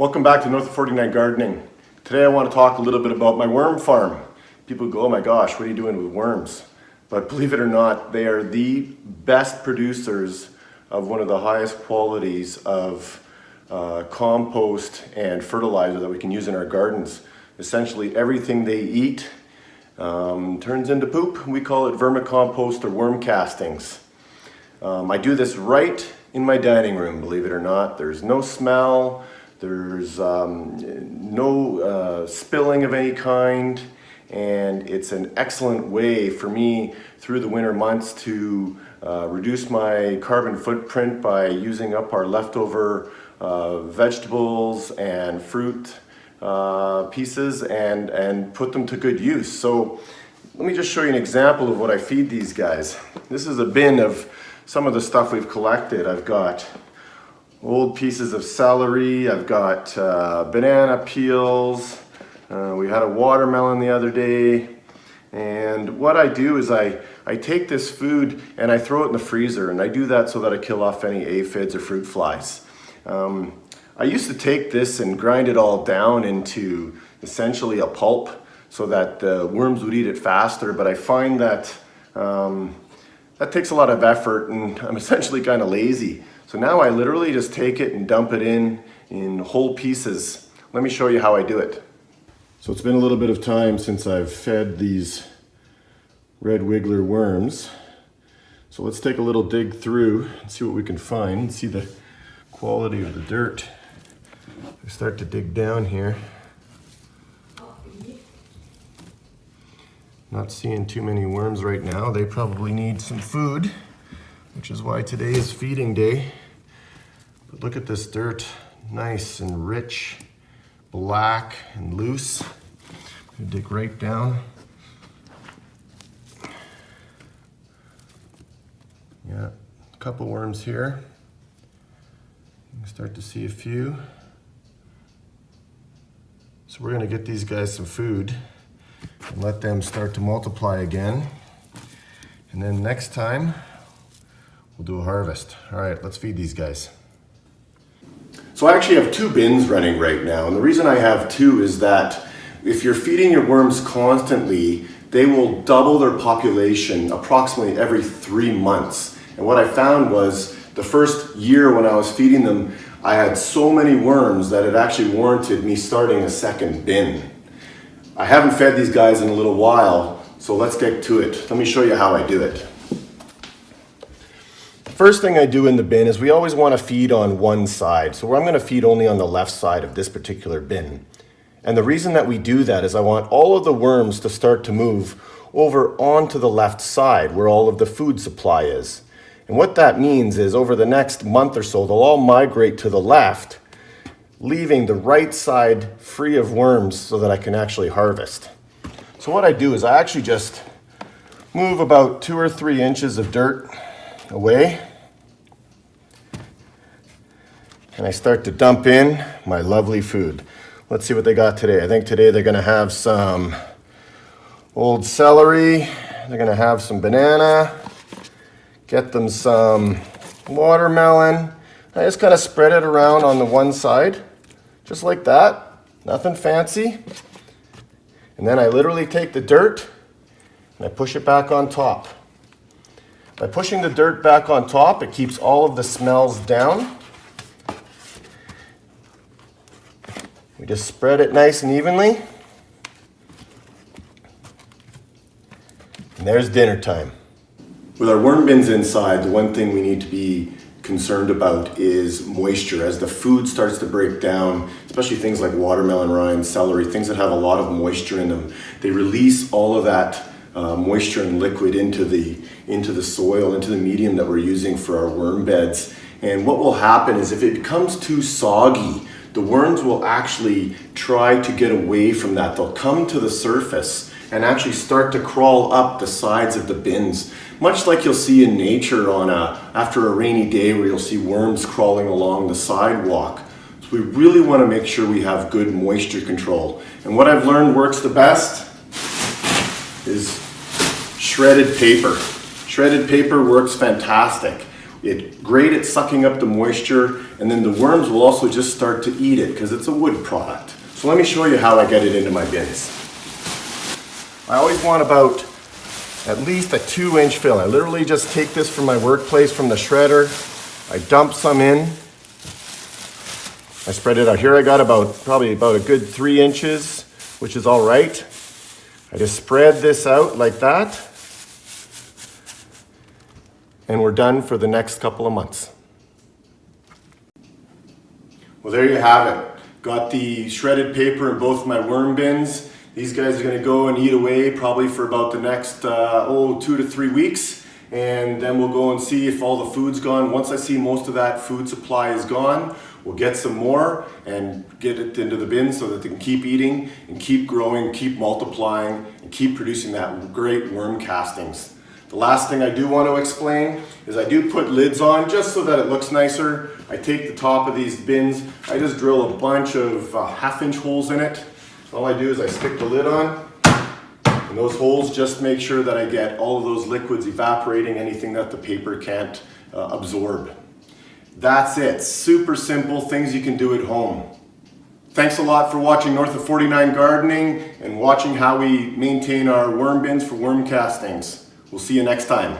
Welcome back to Nof49 Gardening. Today I want to talk a little bit about my worm farm. People go, oh my gosh, what are you doing with worms? But believe it or not, they are the best producers of one of the highest qualities of compost and fertilizer that we can use in our gardens. Essentially everything they eat turns into poop. We call it vermicompost or worm castings. I do this right in my dining room, believe it or not. There's no smell. There's no spilling of any kind, and it's an excellent way for me through the winter months to reduce my carbon footprint by using up our leftover vegetables and fruit pieces and put them to good use. So let me just show you an example of what I feed these guys. This is a bin of some of the stuff we've collected. I've got old pieces of celery, I've got banana peels, we had a watermelon the other day, and what I do is I take this food and I throw it in the freezer, and I do that so that I kill off any aphids or fruit flies. I used to take this and grind it all down into essentially a pulp so that the worms would eat it faster, but I find that that takes a lot of effort, and I'm essentially kind of lazy. So now I literally just take it and dump it in whole pieces. Let me show you how I do it. So it's been a little bit of time since I've fed these red wiggler worms. So let's take a little dig through and see what we can find and see the quality of the dirt. I start to dig down here. Not seeing too many worms right now. They probably need some food, which is why today is feeding day. But look at this dirt, nice and rich, black and loose. I'm gonna dig right down. Yeah, a couple worms here. You can start to see a few. So we're gonna get these guys some food and let them start to multiply again. And then next time, we'll do a harvest. All right, let's feed these guys. So I actually have two bins running right now, and the reason I have two is that if you're feeding your worms constantly, they will double their population approximately every 3 months. And what I found was the first year when I was feeding them, I had so many worms that it actually warranted me starting a second bin. I haven't fed these guys in a little while, so let's get to it. Let me show you how I do it. First thing I do in the bin is we always want to feed on one side. So I'm going to feed only on the left side of this particular bin. And the reason that we do that is I want all of the worms to start to move over onto the left side where all of the food supply is. And what that means is over the next month or so, they'll all migrate to the left, leaving the right side free of worms so that I can actually harvest. So what I do is I actually just move about 2 or 3 inches of dirt away, and I start to dump in my lovely food. Let's see what they got today. I think today they're gonna have some old celery, they're gonna have some banana, get them some watermelon. I just kind of spread it around on the one side, just like that, nothing fancy. And then I literally take the dirt and I push it back on top. By pushing the dirt back on top, it keeps all of the smells down. We just spread it nice and evenly. And there's dinner time. With our worm bins inside, the one thing we need to be concerned about is moisture. As the food starts to break down, especially things like watermelon rind, celery, things that have a lot of moisture in them, they release all of that moisture and liquid into the soil, into the medium that we're using for our worm beds. And what will happen is if it becomes too soggy, the worms will actually try to get away from that. They'll come to the surface and actually start to crawl up the sides of the bins, much like you'll see in nature after a rainy day where you'll see worms crawling along the sidewalk. So we really want to make sure we have good moisture control. And what I've learned works the best is shredded paper. Shredded paper works fantastic. It's great at sucking up the moisture, and then the worms will also just start to eat it because it's a wood product. So let me show you how I get it into my bins. I always want about at least a 2-inch fill. I literally just take this from my workplace from the shredder. I dump some in. I spread it out. Here I got probably about a good 3 inches, which is all right. I just spread this out like that. And we're done for the next couple of months. Well, there you have it. Got the shredded paper in both my worm bins. These guys are gonna go and eat away probably for about the next 2 to 3 weeks. And then we'll go and see if all the food's gone. Once I see most of that food supply is gone, we'll get some more and get it into the bin so that they can keep eating and keep growing, keep multiplying, and keep producing that great worm castings. The last thing I do want to explain is I do put lids on just so that it looks nicer. I take the top of these bins, I just drill a bunch of 1/2-inch holes in it. All I do is I stick the lid on, and those holes just make sure that I get all of those liquids evaporating, anything that the paper can't absorb. That's it. Super simple things you can do at home. Thanks a lot for watching Nof49 Gardening and watching how we maintain our worm bins for worm castings. We'll see you next time.